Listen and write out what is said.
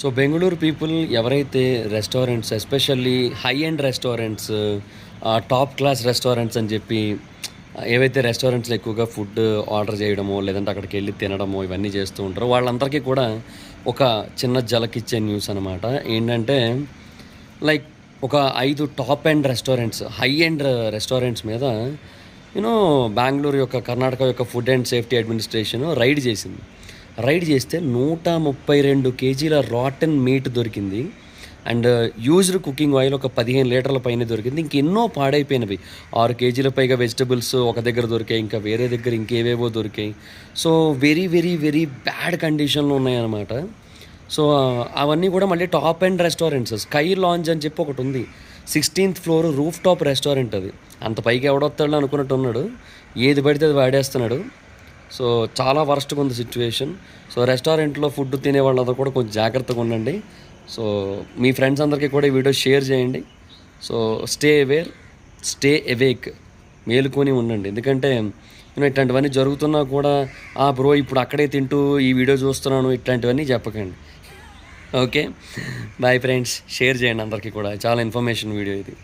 So Bengaluru people ఎవరైతే restaurants especially high end restaurants, top class restaurants అని చెప్పి ఏవైతే రెస్టారెంట్స్లో ఎక్కువగా ఫుడ్ ఆర్డర్ చేయడమో లేదంటే అక్కడికి వెళ్ళి తినడమో ఇవన్నీ చేస్తూ ఉంటారో వాళ్ళందరికీ కూడా ఒక చిన్న జలకిచ్చే న్యూస్ అనమాట. ఏంటంటే లైక్ ఒక 5 top end restaurants, high end restaurants మీద యూనో బెంగళూరు యొక్క కర్ణాటక యొక్క food and safety administration raid చేసింది. రైడ్ చేస్తే 132 కేజీల రాటన్ మీట్ దొరికింది. అండ్ యూజ్డ్ కుకింగ్ ఆయిల్ ఒక 15 లీటర్ల పైన దొరికింది. ఇంకెన్నో పాడైపోయినవి 6 కేజీల పైగా వెజిటబుల్స్ ఒక దగ్గర దొరికాయి, ఇంకా వేరే దగ్గర ఇంకేవేవో దొరికాయి. So very very very bad కండిషన్లో ఉన్నాయన్నమాట. సో అవన్నీ కూడా మళ్ళీ top end restaurants. Sky lounge అని చెప్పి ఒకటి ఉంది, 16th floor roof top restaurant. అది అంత పైకి ఎవడొస్తాడు అనుకున్నట్టు ఉన్నాడు, ఏది పడితే అది వాడేస్తున్నాడు. సో చాలా వరస్ట్గా ఉంది సిచ్యువేషన్. సో రెస్టారెంట్లో ఫుడ్ తినే వాళ్ళందరూ కూడా కొంచెం జాగ్రత్తగా ఉండండి. సో మీ ఫ్రెండ్స్ అందరికీ కూడా ఈ వీడియో షేర్ చేయండి. So stay aware, stay awake, మేలుకొని ఉండండి. ఎందుకంటే ఇట్లాంటివన్నీ జరుగుతున్నా కూడా బ్రో ఇప్పుడు అక్కడే తింటూ ఈ వీడియో చూస్తున్నాను ఇట్లాంటివన్నీ చెప్పకండి. ఓకే, బాయ్ ఫ్రెండ్స్, షేర్ చేయండి అందరికీ కూడా. చాలా ఇన్ఫర్మేషన్ వీడియో ఇది.